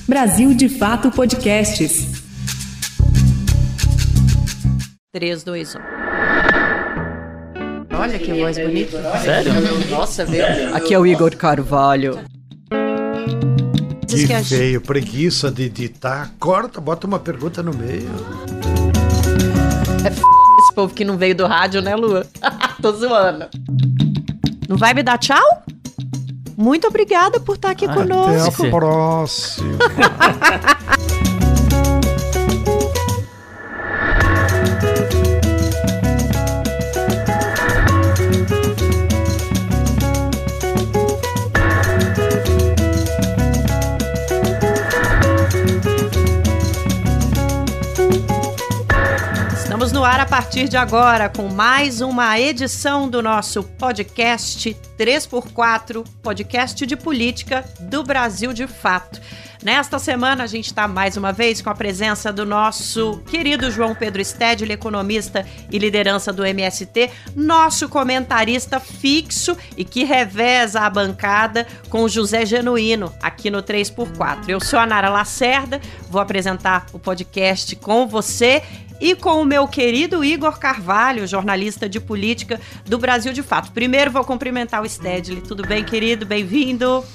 Brasil de Fato Podcasts. 3, 2, 1. Olha que voz bonita. Sério? Nossa, velho. Aqui é o Igor Carvalho. Que feio, preguiça de editar. Corta, bota uma pergunta no meio. É esse povo que não veio do rádio, né, Lua? Tô zoando. Não vai me dar tchau? Muito obrigada por estar aqui conosco. Até a próxima. Estamos no ar a partir de agora com mais uma edição do nosso podcast 3x4, podcast de política do Brasil de Fato. Nesta semana a gente está mais uma vez com a presença do nosso querido João Pedro Stedley, economista e liderança do MST, nosso comentarista fixo e que reveza a bancada com o José Genuíno aqui no 3x4. Eu sou a Nara Lacerda, vou apresentar o podcast com você e com o meu querido Igor Carvalho, jornalista de política do Brasil de Fato. Primeiro vou cumprimentar o Stedley. Tudo bem, querido? Bem-vindo.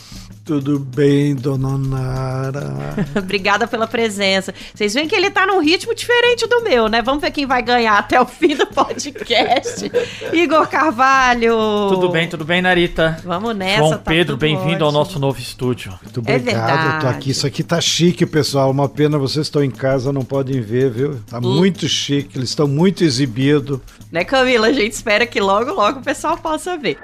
Tudo bem, dona Nara? Obrigada pela presença. Vocês veem que ele tá num ritmo diferente do meu, né? Vamos ver quem vai ganhar até o fim do podcast. Igor Carvalho. Tudo bem, Narita? Vamos nessa. João Pedro, bem-vindo ao nosso novo estúdio. Muito obrigado, eu tô aqui. Isso aqui tá chique, pessoal. Uma pena vocês estão em casa, não podem ver, viu? Tá muito chique, eles estão muito exibidos. Né, Camila? A gente espera que logo o pessoal possa ver.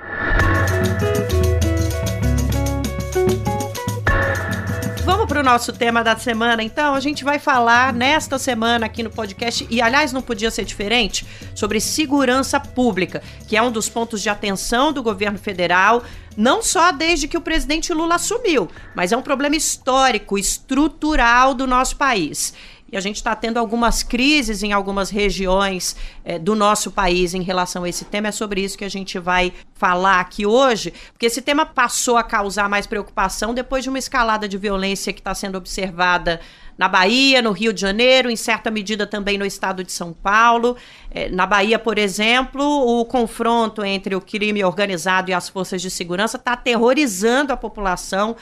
Vamos para o nosso tema da semana, então. A gente vai falar nesta semana aqui no podcast, e aliás não podia ser diferente, sobre segurança pública, que é um dos pontos de atenção do governo federal, não só desde que o presidente Lula assumiu, mas é um problema histórico, estrutural do nosso país. E a gente está tendo algumas crises em algumas regiões do nosso país em relação a esse tema. É sobre isso que a gente vai falar aqui hoje, porque esse tema passou a causar mais preocupação depois de uma escalada de violência que está sendo observada na Bahia, no Rio de Janeiro, em certa medida também no estado de São Paulo. Na Bahia, por exemplo, o confronto entre o crime organizado e as forças de segurança está aterrorizando a população,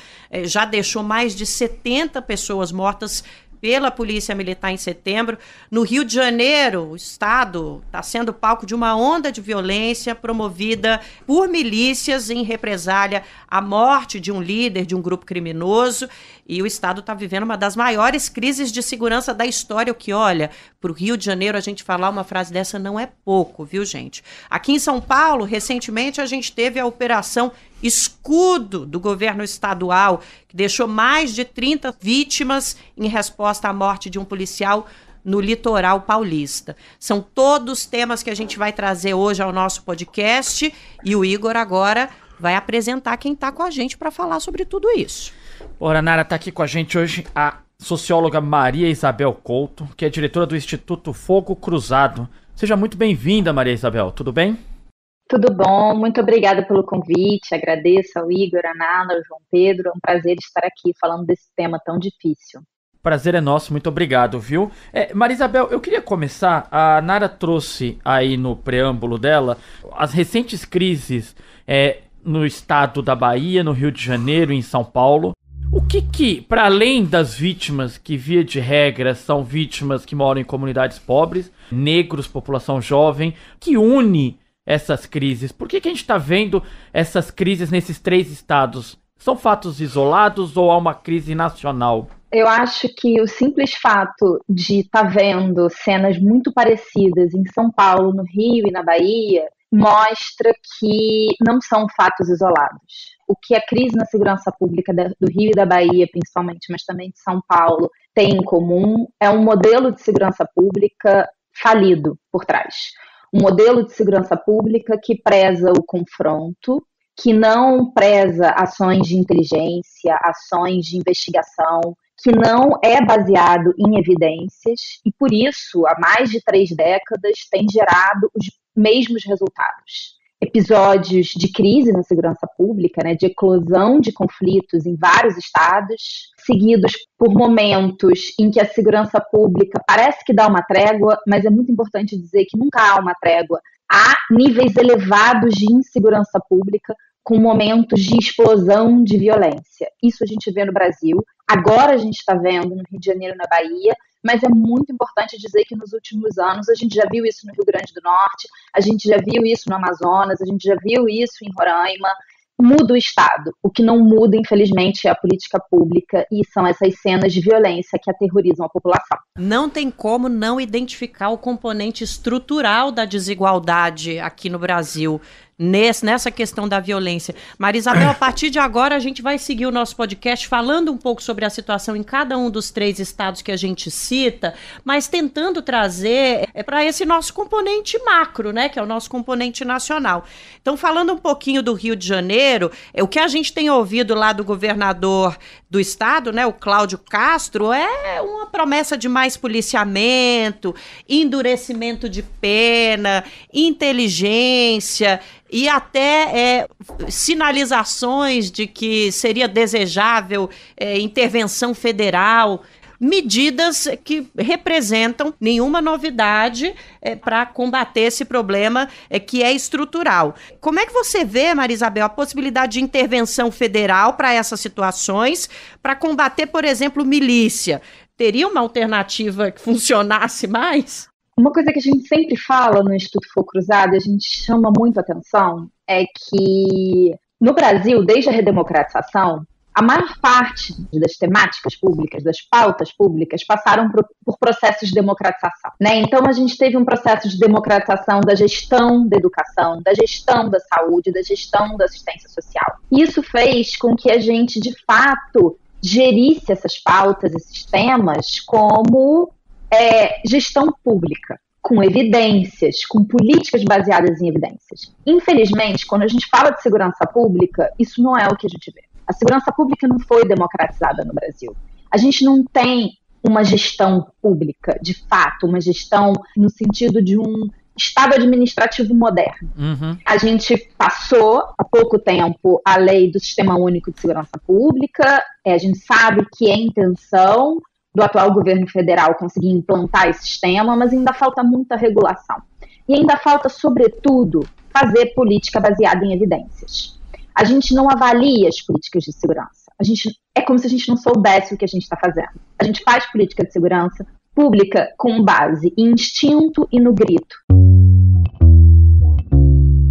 já deixou mais de 70 pessoas mortas pela Polícia Militar em setembro. No Rio de Janeiro, o estado está sendo palco de uma onda de violência promovida por milícias em represália à morte de um líder de um grupo criminoso, e o estado está vivendo uma das maiores crises de segurança da história, o que, olha, para o Rio de Janeiro a gente falar uma frase dessa não é pouco, viu, gente? Aqui em São Paulo, recentemente, a gente teve a Operação Escudo do governo estadual, que deixou mais de 30 vítimas em resposta à morte de um policial no litoral paulista. São todos temas que a gente vai trazer hoje ao nosso podcast, e o Igor agora vai apresentar quem está com a gente para falar sobre tudo isso. Ora, Nara, está aqui com a gente hoje a socióloga Maria Isabel Couto, que é diretora do Instituto Fogo Cruzado. Seja muito bem-vinda, Maria Isabel, tudo bem? Tudo bom, muito obrigada pelo convite, agradeço ao Igor, a Nana, ao João Pedro, é um prazer estar aqui falando desse tema tão difícil. Prazer é nosso, muito obrigado, viu? Maria Isabel, eu queria começar, a Nara trouxe aí no preâmbulo dela as recentes crises no estado da Bahia, no Rio de Janeiro e em São Paulo. O que, para além das vítimas que, via de regra, são vítimas que moram em comunidades pobres, negros, população jovem, que une essas crises? Por que a gente está vendo essas crises nesses 3 estados? São fatos isolados ou há uma crise nacional? Eu acho que o simples fato de estar vendo cenas muito parecidas em São Paulo, no Rio e na Bahia, mostra que não são fatos isolados. O que a crise na segurança pública do Rio e da Bahia, principalmente, mas também de São Paulo, tem em comum é um modelo de segurança pública falido por trás. Um modelo de segurança pública que preza o confronto, que não preza ações de inteligência, ações de investigação, que não é baseado em evidências e, por isso, há mais de 3 décadas, tem gerado os mesmos resultados. episódios de crise na segurança pública, né, de eclosão de conflitos em vários estados, seguidos por momentos em que a segurança pública parece que dá uma trégua, mas é muito importante dizer que nunca há uma trégua. Há níveis elevados de insegurança pública, com momentos de explosão de violência. Isso a gente vê no Brasil, agora a gente está vendo no Rio de Janeiro e na Bahia, mas é muito importante dizer que nos últimos anos a gente já viu isso no Rio Grande do Norte, a gente já viu isso no Amazonas, a gente já viu isso em Roraima. Muda o Estado. O que não muda, infelizmente, é a política pública e são essas cenas de violência que aterrorizam a população. Não tem como não identificar o componente estrutural da desigualdade aqui no Brasil, nessa questão da violência. Maria Isabel, a partir de agora a gente vai seguir o nosso podcast falando um pouco sobre a situação em cada um dos 3 estados que a gente cita, mas tentando trazer para esse nosso componente macro, né, que é o nosso componente nacional. Então, falando um pouquinho do Rio de Janeiro, o que a gente tem ouvido lá do governador do estado, né, o Cláudio Castro, é uma promessa de mais policiamento, endurecimento de pena, inteligência e até sinalizações de que seria desejável intervenção federal, medidas que representam nenhuma novidade para combater esse problema que é estrutural. Como é que você vê, Maria Isabel, a possibilidade de intervenção federal para essas situações, para combater, por exemplo, milícia? Teria uma alternativa que funcionasse mais? Uma coisa que a gente sempre fala no Instituto Fogo Cruzado, a gente chama muito atenção, é que no Brasil, desde a redemocratização, a maior parte das temáticas públicas, das pautas públicas, passaram por processos de democratização, né? Então, a gente teve um processo de democratização da gestão da educação, da gestão da saúde, da gestão da assistência social. Isso fez com que a gente, de fato, gerisse essas pautas, esses temas, como gestão pública, com evidências, com políticas baseadas em evidências. Infelizmente, quando a gente fala de segurança pública, isso não é o que a gente vê. A segurança pública não foi democratizada no Brasil. A gente não tem uma gestão pública, de fato, uma gestão no sentido de um Estado administrativo moderno. Uhum. A gente passou há pouco tempo a lei do Sistema Único de Segurança Pública, a gente sabe que é intenção do atual governo federal conseguir implantar esse sistema, mas ainda falta muita regulação. E ainda falta, sobretudo, fazer política baseada em evidências. A gente não avalia as políticas de segurança. É como se a gente não soubesse o que a gente está fazendo. A gente faz política de segurança pública com base em instinto e no grito.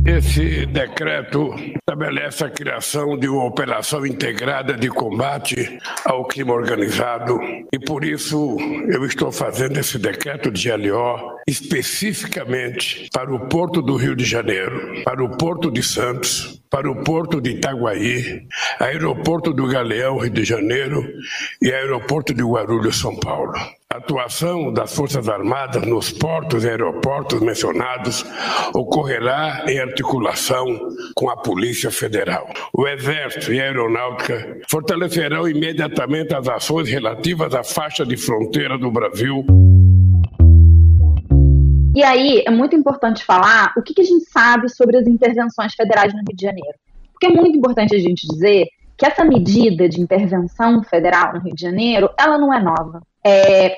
Esse decreto estabelece a criação de uma operação integrada de combate ao crime organizado e, por isso, eu estou fazendo esse decreto de GLO especificamente para o Porto do Rio de Janeiro, para o Porto de Santos, para o Porto de Itaguaí, Aeroporto do Galeão, Rio de Janeiro e Aeroporto de Guarulhos, São Paulo. A atuação das Forças Armadas nos portos e aeroportos mencionados ocorrerá em articulação com a Polícia Federal. O Exército e a Aeronáutica fortalecerão imediatamente as ações relativas à faixa de fronteira do Brasil. E aí, é muito importante falar o que a gente sabe sobre as intervenções federais no Rio de Janeiro. Porque é muito importante a gente dizer que essa medida de intervenção federal no Rio de Janeiro, ela não é nova.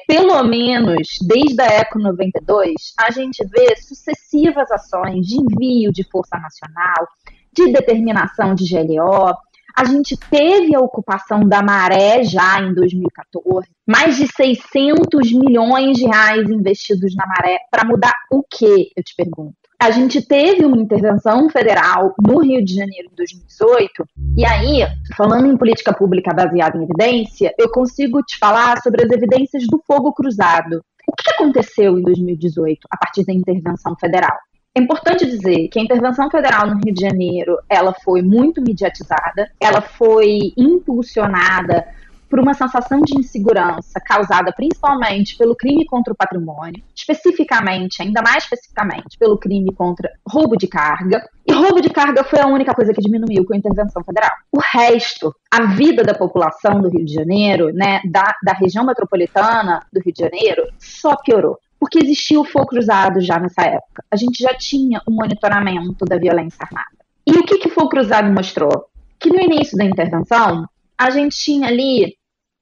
Pelo menos desde a ECO 92, a gente vê sucessivas ações de envio de Força Nacional, de determinação de GLO. A gente teve a ocupação da Maré já em 2014, mais de 600 milhões de reais investidos na Maré para mudar o quê, eu te pergunto? A gente teve uma intervenção federal no Rio de Janeiro em 2018, e aí, falando em política pública baseada em evidência, eu consigo te falar sobre as evidências do fogo cruzado. O que aconteceu em 2018 a partir da intervenção federal? É importante dizer que a intervenção federal no Rio de Janeiro, ela foi muito mediatizada, ela foi impulsionada por uma sensação de insegurança causada principalmente pelo crime contra o patrimônio, especificamente, ainda mais especificamente, pelo crime contra roubo de carga. E roubo de carga foi a única coisa que diminuiu com a intervenção federal. O resto, a vida da população do Rio de Janeiro, né, da região metropolitana do Rio de Janeiro, só piorou. Porque existia o fogo cruzado já nessa época. A gente já tinha um monitoramento da violência armada. E o que o fogo cruzado mostrou? Que no início da intervenção, a gente tinha ali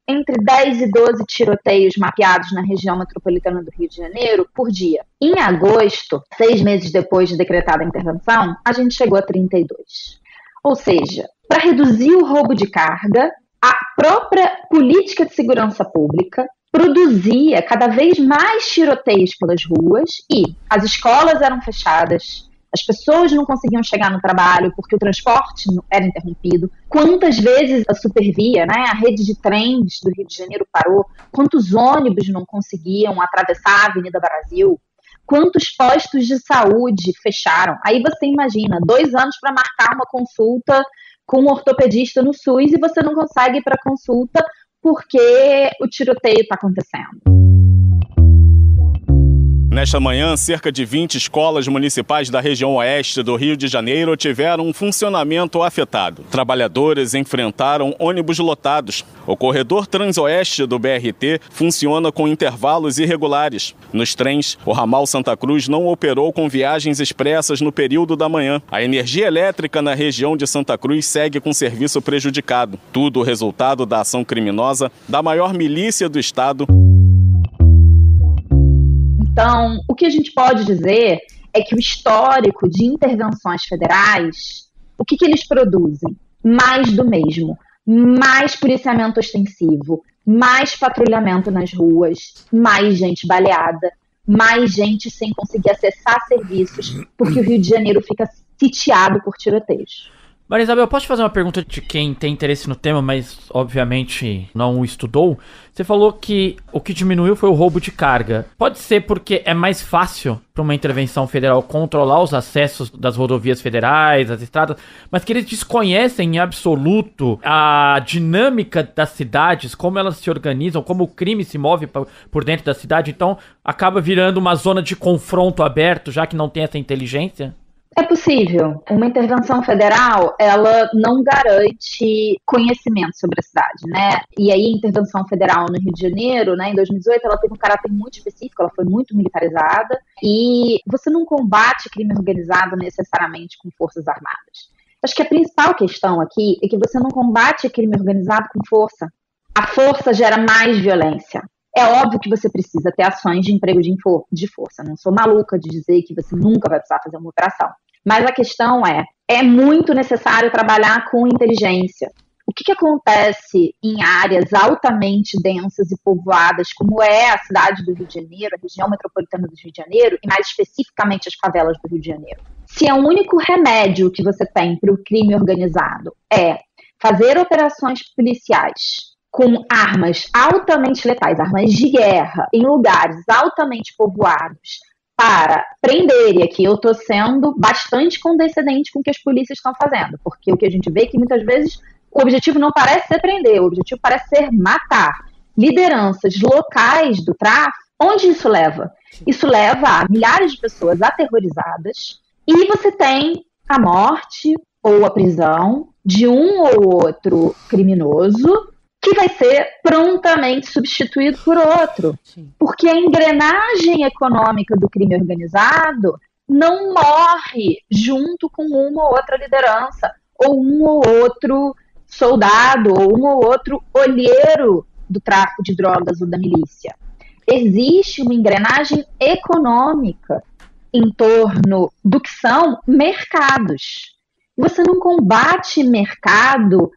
entre 10 e 12 tiroteios mapeados na região metropolitana do Rio de Janeiro por dia. Em agosto, 6 meses depois de decretada a intervenção, a gente chegou a 32. Ou seja, para reduzir o roubo de carga, a própria política de segurança pública produzia cada vez mais tiroteios pelas ruas e as escolas eram fechadas, as pessoas não conseguiam chegar no trabalho porque o transporte era interrompido. Quantas vezes a Supervia, né, a rede de trens do Rio de Janeiro parou? Quantos ônibus não conseguiam atravessar a Avenida Brasil? Quantos postos de saúde fecharam? Aí você imagina, 2 anos para marcar uma consulta com um ortopedista no SUS e você não consegue ir para consulta porque o tiroteio está acontecendo. Nesta manhã, cerca de 20 escolas municipais da região oeste do Rio de Janeiro tiveram um funcionamento afetado. Trabalhadores enfrentaram ônibus lotados. O corredor transoeste do BRT funciona com intervalos irregulares. Nos trens, o ramal Santa Cruz não operou com viagens expressas no período da manhã. A energia elétrica na região de Santa Cruz segue com serviço prejudicado. Tudo resultado da ação criminosa da maior milícia do estado. Então, o que a gente pode dizer é que o histórico de intervenções federais, o que eles produzem? Mais do mesmo. Mais policiamento ostensivo, mais patrulhamento nas ruas, mais gente baleada, mais gente sem conseguir acessar serviços, porque o Rio de Janeiro fica sitiado por tiroteios. Maria Isabel, posso te fazer uma pergunta de quem tem interesse no tema, mas obviamente não o estudou? Você falou que o que diminuiu foi o roubo de carga. Pode ser porque é mais fácil para uma intervenção federal controlar os acessos das rodovias federais, das estradas, mas que eles desconhecem em absoluto a dinâmica das cidades, como elas se organizam, como o crime se move por dentro da cidade, então acaba virando uma zona de confronto aberto, já que não tem essa inteligência? É possível. Uma intervenção federal, ela não garante conhecimento sobre a cidade, né? E aí a intervenção federal no Rio de Janeiro, né, em 2018, ela teve um caráter muito específico, ela foi muito militarizada e você não combate crime organizado necessariamente com forças armadas. Acho que a principal questão aqui é que você não combate crime organizado com força. A força gera mais violência. É óbvio que você precisa ter ações de emprego de força. Não sou maluca de dizer que você nunca vai precisar fazer uma operação. Mas a questão é muito necessário trabalhar com inteligência. O que acontece em áreas altamente densas e povoadas, como é a cidade do Rio de Janeiro, a região metropolitana do Rio de Janeiro, e mais especificamente as favelas do Rio de Janeiro? Se é o único remédio que você tem para o crime organizado é fazer operações policiais com armas altamente letais, armas de guerra, em lugares altamente povoados, para prender, e aqui eu estou sendo bastante condescendente com o que as polícias estão fazendo, porque o que a gente vê é que muitas vezes o objetivo não parece ser prender, o objetivo parece ser matar lideranças locais do tráfico. Onde isso leva? Isso leva a milhares de pessoas aterrorizadas e você tem a morte ou a prisão de um ou outro criminoso que vai ser prontamente substituído por outro. Sim. Porque a engrenagem econômica do crime organizado não morre junto com uma ou outra liderança, ou um ou outro soldado, ou um ou outro olheiro do tráfico de drogas ou da milícia. Existe uma engrenagem econômica em torno do que são mercados. Você não combate mercado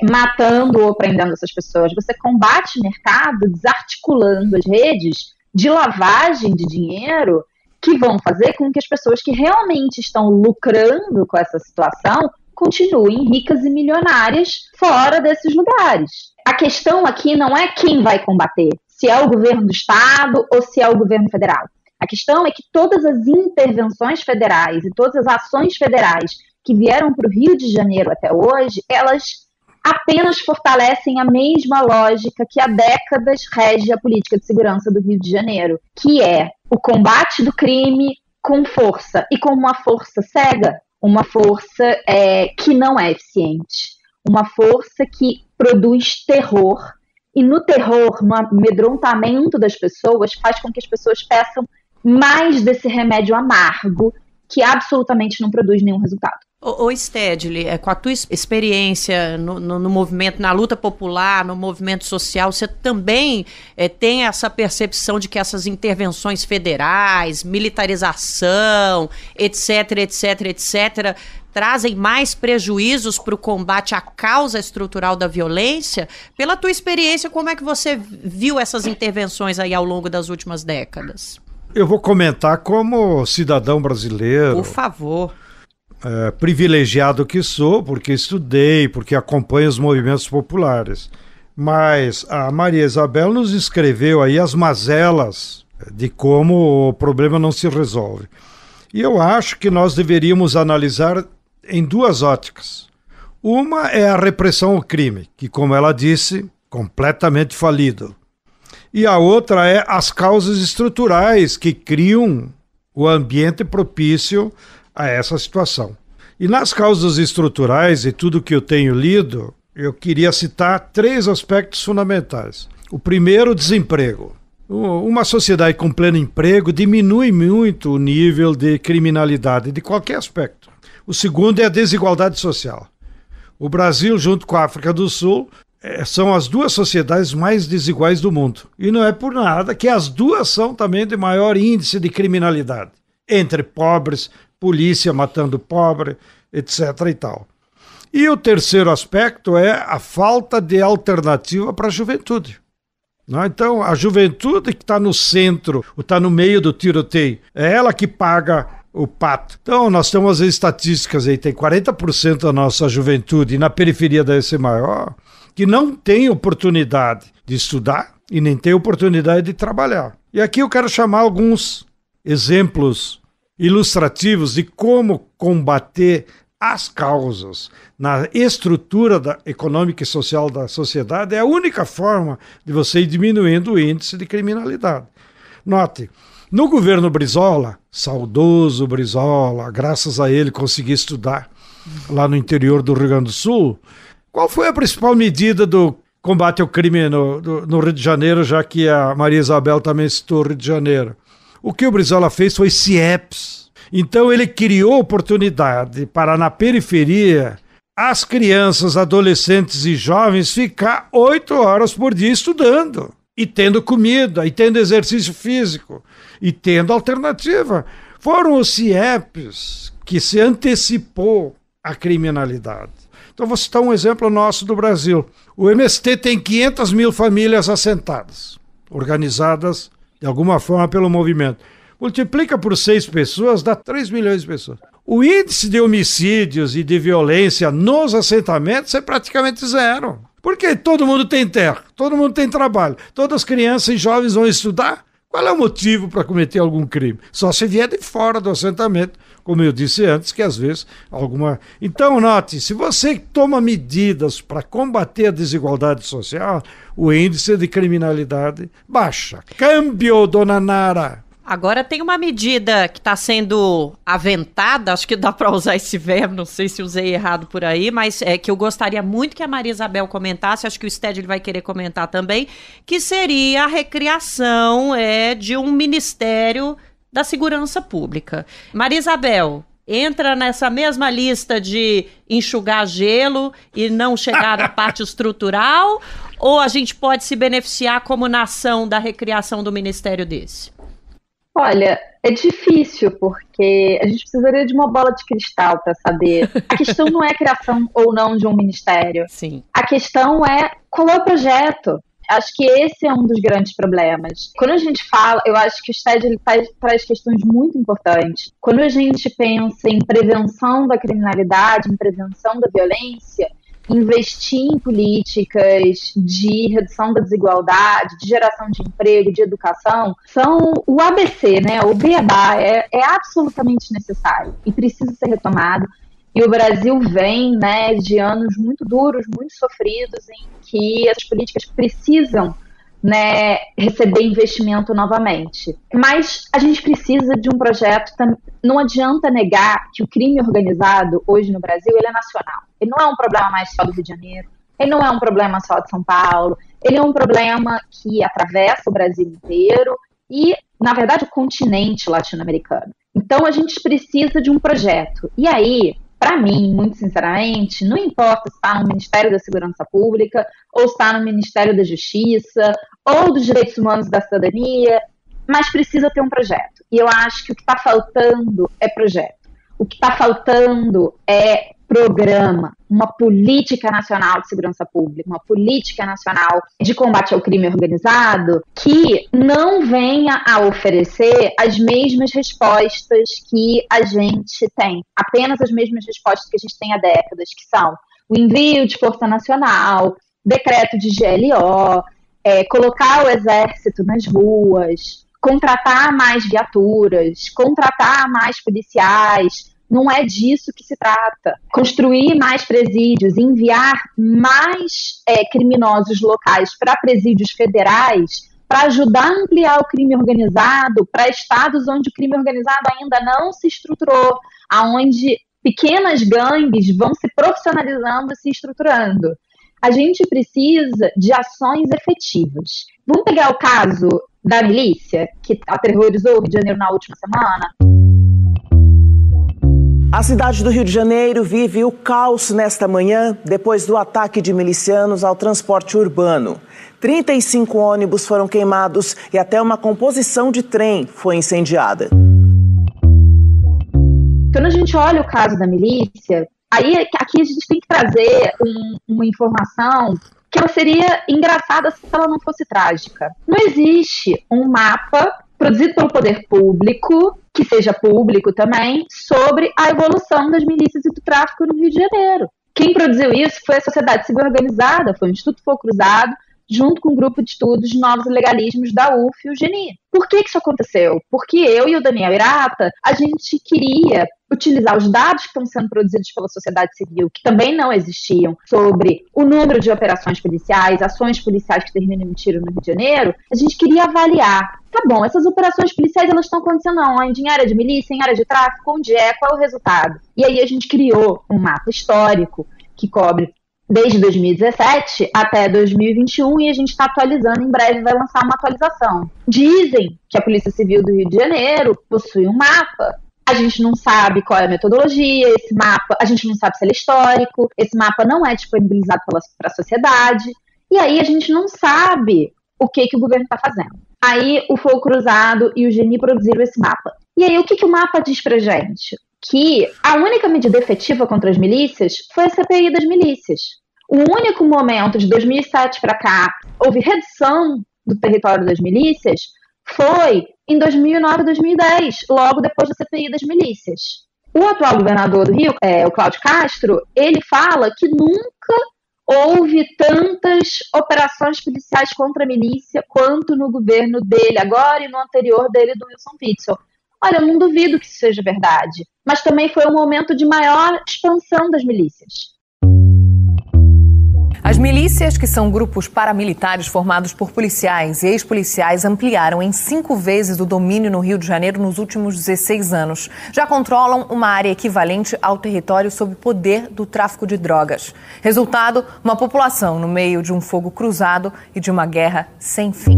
matando ou prendendo essas pessoas. Você combate mercado desarticulando as redes de lavagem de dinheiro que vão fazer com que as pessoas que realmente estão lucrando com essa situação continuem ricas e milionárias fora desses lugares. A questão aqui não é quem vai combater, se é o governo do estado ou se é o governo federal. A questão é que todas as intervenções federais e todas as ações federais que vieram para o Rio de Janeiro até hoje, elas apenas fortalecem a mesma lógica que há décadas rege a política de segurança do Rio de Janeiro, que é o combate do crime com força e com uma força cega, uma força que não é eficiente, uma força que produz terror E no terror, no amedrontamento das pessoas, faz com que as pessoas peçam mais desse remédio amargo, que absolutamente não produz nenhum resultado. Ô Stedley, com a tua experiência no movimento, na luta popular, no movimento social, você também tem essa percepção de que essas intervenções federais, militarização, etc., trazem mais prejuízos para o combate à causa estrutural da violência? Pela tua experiência, como é que você viu essas intervenções aí ao longo das últimas décadas? Eu vou comentar como cidadão brasileiro. Por favor. Privilegiado que sou, porque estudei, porque acompanho os movimentos populares. Mas a Maria Isabel nos escreveu aí as mazelas de como o problema não se resolve. E eu acho que nós deveríamos analisar em duas óticas. Uma é a repressão ao crime, que, como ela disse, completamente falido. E a outra é as causas estruturais que criam o ambiente propício a essa situação. E nas causas estruturais, e tudo que eu tenho lido, eu queria citar 3 aspectos fundamentais. O primeiro, o desemprego. Uma sociedade com pleno emprego diminui muito o nível de criminalidade de qualquer aspecto. O segundo é a desigualdade social. O Brasil, junto com a África do Sul, são as 2 sociedades mais desiguais do mundo. E não é por nada que as 2 são também de maior índice de criminalidade. Entre pobres, polícia matando pobre, etc. e tal. E o terceiro aspecto é a falta de alternativa para a juventude. Então, a juventude que está no centro, ou está no meio do tiroteio, é ela que paga o pato. Então, nós temos as estatísticas aí, tem 40% da nossa juventude, e na periferia deve ser maior, que não tem oportunidade de estudar e nem tem oportunidade de trabalhar. E aqui eu quero chamar alguns exemplos ilustrativos de como combater as causas na estrutura econômica e social da sociedade. É a única forma de você ir diminuindo o índice de criminalidade. Note, no governo Brizola, saudoso Brizola, graças a ele consegui estudar lá no interior do Rio Grande do Sul, qual foi a principal medida do combate ao crime no Rio de Janeiro, já que a Maria Isabel também citou o Rio de Janeiro? O que o Brizola fez foi CIEPs. Então ele criou oportunidade para, na periferia, as crianças, adolescentes e jovens ficar 8 horas por dia estudando, e tendo comida, e tendo exercício físico, e tendo alternativa. Foram os CIEPs que se antecipou à criminalidade. Então vou citar um exemplo nosso do Brasil. O MST tem 500 mil famílias assentadas, organizadas de alguma forma pelo movimento. Multiplica por 6 pessoas, dá 3 milhões de pessoas. O índice de homicídios e de violência nos assentamentos é praticamente zero. Porque todo mundo tem terra, todo mundo tem trabalho, todas as crianças e jovens vão estudar. Qual é o motivo para cometer algum crime? Só se vier de fora do assentamento, como eu disse antes, que às vezes alguma... Então, note, se você toma medidas para combater a desigualdade social, o índice de criminalidade baixa. Câmbio, dona Nara! Agora tem uma medida que está sendo aventada, acho que dá para usar esse verbo, não sei se usei errado por aí, mas é que eu gostaria muito que a Maria Isabel comentasse, acho que o Stedley vai querer comentar também, que seria a recriação de um Ministério da Segurança Pública. Maria Isabel, entra nessa mesma lista de enxugar gelo e não chegar na parte estrutural, ou a gente pode se beneficiar como nação da recriação do ministério desse? Olha, é difícil, porque a gente precisaria de uma bola de cristal para saber. A questão não é a criação ou não de um ministério. Sim. A questão é qual é o projeto. Acho que esse é um dos grandes problemas. Quando a gente fala, eu acho que o Stedley traz questões muito importantes. Quando a gente pensa em prevenção da criminalidade, em prevenção da violência, investir em políticas de redução da desigualdade, de geração de emprego, de educação, são o ABC, né? O beabá é absolutamente necessário e precisa ser retomado. E o Brasil vem, né, de anos muito duros, muito sofridos, em que as políticas precisam, né, receber investimento novamente. Mas a gente precisa de um projeto. Não adianta negar que o crime organizado hoje no Brasil ele é nacional. Ele não é um problema mais só do Rio de Janeiro, ele não é um problema só de São Paulo, ele é um problema que atravessa o Brasil inteiro e, na verdade, o continente latino-americano. Então, a gente precisa de um projeto. E aí, para mim, muito sinceramente, não importa se está no Ministério da Segurança Pública, ou está no Ministério da Justiça, ou dos Direitos Humanos e da Cidadania, mas precisa ter um projeto. E eu acho que o que está faltando é projeto. O que está faltando é programa, uma política nacional de segurança pública, uma política nacional de combate ao crime organizado que não venha a oferecer as mesmas respostas que a gente tem, apenas as mesmas respostas que a gente tem há décadas, que são o envio de força nacional, decreto de GLO, colocar o exército nas ruas, contratar mais viaturas, contratar mais policiais. Não é disso que se trata. Construir mais presídios, enviar mais criminosos locais para presídios federais, para ajudar a ampliar o crime organizado para estados onde o crime organizado ainda não se estruturou, onde pequenas gangues vão se profissionalizando e se estruturando. A gente precisa de ações efetivas. Vamos pegar o caso da milícia, que aterrorizou o Rio de Janeiro na última semana? A cidade do Rio de Janeiro vive o caos nesta manhã, depois do ataque de milicianos ao transporte urbano. 35 ônibus foram queimados e até uma composição de trem foi incendiada. Quando a gente olha o caso da milícia, aqui a gente tem que trazer uma informação que ela seria engraçada se ela não fosse trágica. Não existe um mapa produzido pelo poder público, que seja público também, sobre a evolução das milícias e do tráfico no Rio de Janeiro. Quem produziu isso foi a Sociedade Civil Organizada, foi o Instituto Fogo Cruzado, junto com o grupo de estudos de novos legalismos da UF e o GNI. Por que isso aconteceu? Porque eu e o Daniel Irata, a gente queria utilizar os dados que estão sendo produzidos pela sociedade civil, que também não existiam, sobre o número de operações policiais, ações policiais que terminam em tiro no Rio de Janeiro. A gente queria avaliar, tá bom, essas operações policiais elas estão acontecendo aonde? Em área de milícia, em área de tráfico, onde é? Qual é o resultado? E aí a gente criou um mapa histórico que cobre desde 2017 até 2021 e a gente está atualizando, em breve vai lançar uma atualização. Dizem que a Polícia Civil do Rio de Janeiro possui um mapa. A gente não sabe qual é a metodologia, esse mapa, a gente não sabe se ele é histórico, esse mapa não é disponibilizado para a sociedade, e aí a gente não sabe o que o governo está fazendo. Aí o Fogo Cruzado e o GNI produziram esse mapa. E aí o que o mapa diz pra gente? Que a única medida efetiva contra as milícias foi a CPI das milícias. O único momento de 2007 para cá houve redução do território das milícias foi em 2009 e 2010, logo depois da CPI das milícias. O atual governador do Rio, o Cláudio Castro, ele fala que nunca houve tantas operações policiais contra a milícia quanto no governo dele agora e no anterior dele, do Wilson Witzel. Olha, eu não duvido que isso seja verdade, mas também foi um momento de maior expansão das milícias. As milícias, que são grupos paramilitares formados por policiais e ex-policiais, ampliaram em 5 vezes o domínio no Rio de Janeiro nos últimos 16 anos. Já controlam uma área equivalente ao território sob poder do tráfico de drogas. Resultado, uma população no meio de um fogo cruzado e de uma guerra sem fim.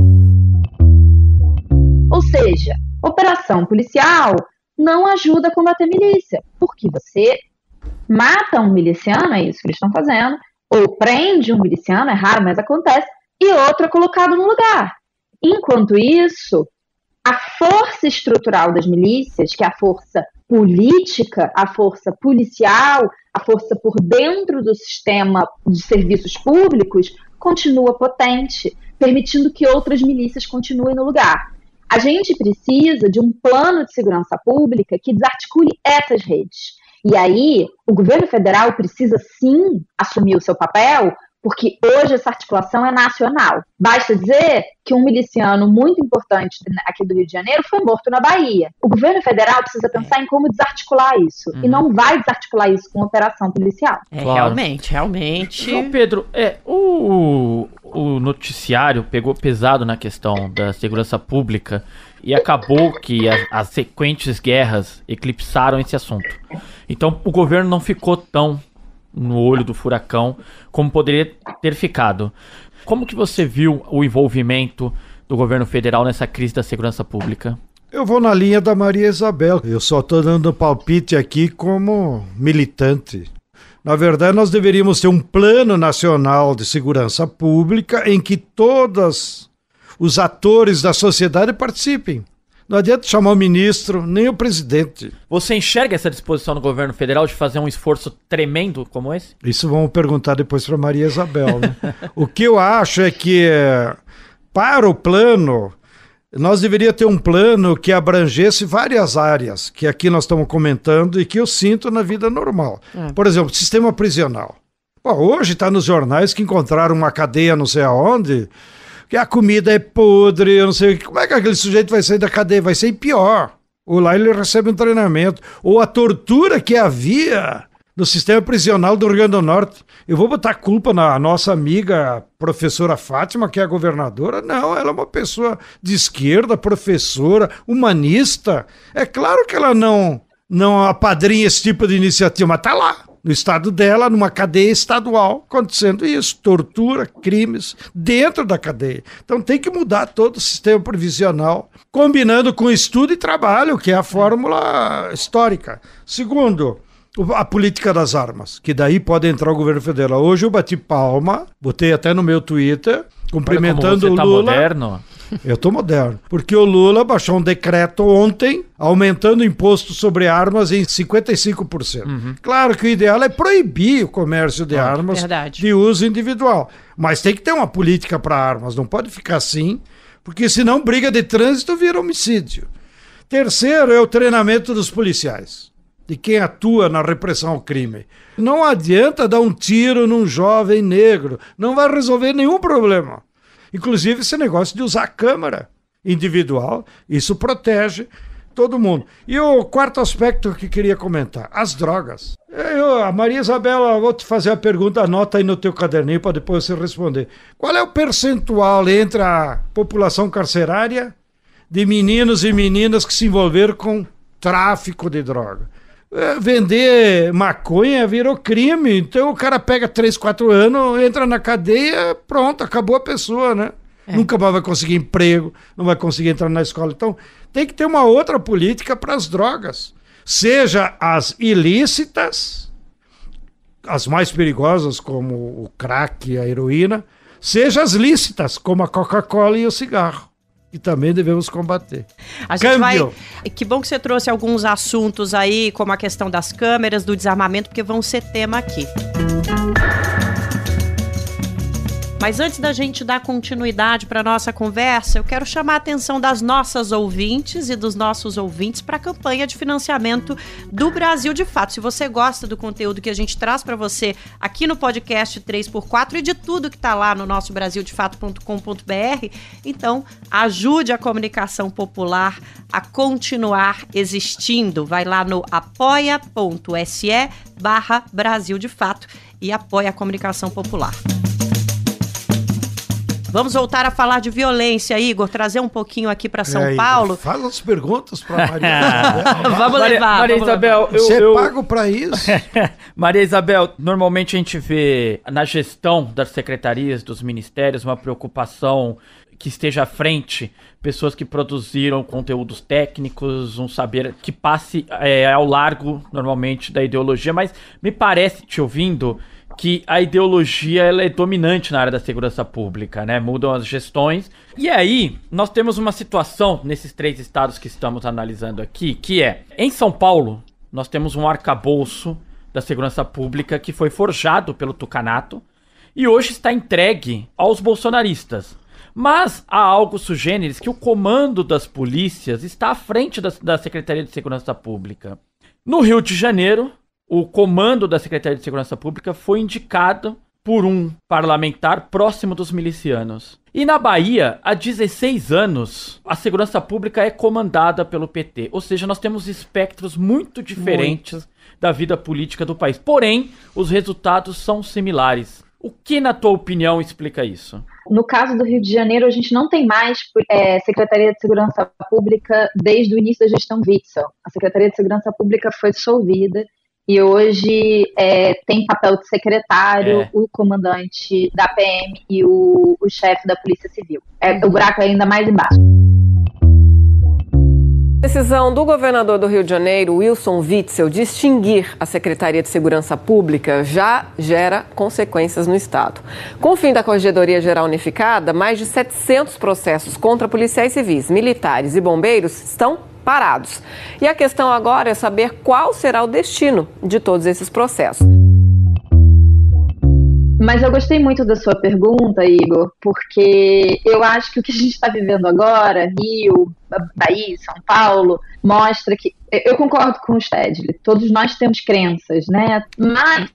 Ou seja, operação policial não ajuda a combater milícia, porque você mata um miliciano, é isso que eles estão fazendo, ou prende um miliciano, é raro, mas acontece, e outro é colocado no lugar. Enquanto isso, a força estrutural das milícias, que é a força política, a força policial, a força por dentro do sistema de serviços públicos, continua potente, permitindo que outras milícias continuem no lugar. A gente precisa de um plano de segurança pública que desarticule essas redes. E aí, o governo federal precisa sim assumir o seu papel, porque hoje essa articulação é nacional. Basta dizer que um miliciano muito importante aqui do Rio de Janeiro foi morto na Bahia. O governo federal precisa pensar em como desarticular isso, e não vai desarticular isso com operação policial. Claro. Realmente. João Pedro, o noticiário pegou pesado na questão da segurança pública e acabou que as sequentes guerras eclipsaram esse assunto. Então o governo não ficou tão no olho do furacão, como poderia ter ficado. Como que você viu o envolvimento do governo federal nessa crise da segurança pública? Eu vou na linha da Maria Isabel. Eu só estou dando palpite aqui como militante. Na verdade, nós deveríamos ter um plano nacional de segurança pública em que todos os atores da sociedade participem. Não adianta chamar o ministro, nem o presidente. Você enxerga essa disposição do governo federal de fazer um esforço tremendo como esse? Isso vamos perguntar depois para Maria Isabel, né? O que eu acho é que, para o plano, nós deveríamos ter um plano que abrangesse várias áreas, que aqui nós estamos comentando e que eu sinto na vida normal. Por exemplo, sistema prisional. Pô, hoje está nos jornais que encontraram uma cadeia não sei aonde, que a comida é podre, eu não sei. Como é que aquele sujeito vai sair da cadeia? Vai ser pior. Ou lá ele recebe um treinamento. Ou a tortura que havia no sistema prisional do Rio Grande do Norte. Eu vou botar culpa na nossa amiga professora Fátima, que é a governadora? Não, ela é uma pessoa de esquerda, professora, humanista. É claro que ela não apadrinha esse tipo de iniciativa, mas está lá. No estado dela, numa cadeia estadual, acontecendo isso, tortura, crimes, dentro da cadeia. Então tem que mudar todo o sistema provisional, combinando com estudo e trabalho, que é a fórmula histórica. Segundo, a política das armas, que daí pode entrar o governo federal. Hoje eu bati palma, botei até no meu Twitter, cumprimentando o Lula. Moderno. Eu tô moderno. Porque o Lula baixou um decreto ontem, aumentando o imposto sobre armas em 55%. Claro que o ideal é proibir o comércio de armas de uso individual. Mas tem que ter uma política para armas, não pode ficar assim, porque senão briga de trânsito vira homicídio. Terceiro é o treinamento dos policiais, de quem atua na repressão ao crime. Não adianta dar um tiro num jovem negro, não vai resolver nenhum problema. Inclusive esse negócio de usar a câmera individual, isso protege todo mundo. E o quarto aspecto que queria comentar, as drogas. A Maria Isabel, eu vou te fazer a pergunta, anota aí no teu caderninho para depois você responder. Qual é o percentual entre a população carcerária de meninos e meninas que se envolveram com tráfico de droga? Vender maconha virou crime, então o cara pega 3, 4 anos, entra na cadeia, pronto, acabou a pessoa, né? Nunca mais vai conseguir emprego, não vai conseguir entrar na escola. Então tem que ter uma outra política para as drogas, seja as ilícitas, as mais perigosas como o crack e a heroína, seja as lícitas como a Coca-Cola e o cigarro, que também devemos combater. A gente vai... Que bom que você trouxe alguns assuntos aí, como a questão das câmeras, do desarmamento, porque vão ser tema aqui. Mas antes da gente dar continuidade para a nossa conversa, eu quero chamar a atenção das nossas ouvintes e dos nossos ouvintes para a campanha de financiamento do Brasil de Fato. Se você gosta do conteúdo que a gente traz para você aqui no podcast 3x4 e de tudo que está lá no nosso brasildefato.com.br, então ajude a comunicação popular a continuar existindo. Vai lá no apoia.se/Brasil de Fato e apoia a comunicação popular. Vamos voltar a falar de violência, Igor, trazer um pouquinho aqui para São Paulo. Fala as perguntas para Maria Isabel. Vamos levar. Maria Isabel, você é pago para isso? Maria Isabel, normalmente a gente vê na gestão das secretarias, dos ministérios, uma preocupação que esteja à frente pessoas que produziram conteúdos técnicos, um saber que passe ao largo, normalmente, da ideologia, mas me parece, te ouvindo, que a ideologia ela é dominante na área da segurança pública, né? Mudam as gestões. E aí, nós temos uma situação nesses 3 estados que estamos analisando aqui, que é, em São Paulo, nós temos um arcabouço da segurança pública que foi forjado pelo Tucanato e hoje está entregue aos bolsonaristas. Mas há algo sugêneres que o comando das polícias está à frente da Secretaria de Segurança Pública. No Rio de Janeiro, o comando da Secretaria de Segurança Pública foi indicado por um parlamentar próximo dos milicianos. E na Bahia, há 16 anos, a segurança pública é comandada pelo PT. Ou seja, nós temos espectros muito diferentes da vida política do país. Porém, os resultados são similares. O que, na tua opinião, explica isso? No caso do Rio de Janeiro, a gente não tem mais Secretaria de Segurança Pública desde o início da gestão Witzel. A Secretaria de Segurança Pública foi dissolvida E hoje tem papel de secretário, o comandante da PM e o chefe da Polícia Civil. O buraco é ainda mais embaixo. A decisão do governador do Rio de Janeiro, Wilson Witzel, de extinguir a Secretaria de Segurança Pública já gera consequências no Estado. Com o fim da Corregedoria Geral Unificada, mais de 700 processos contra policiais civis, militares e bombeiros estão parados. E a questão agora é saber qual será o destino de todos esses processos. Mas eu gostei muito da sua pergunta, Igor, porque eu acho que o que a gente está vivendo agora, Rio, Bahia, São Paulo, mostra que... Eu concordo com o Stedley, todos nós temos crenças, né? Mas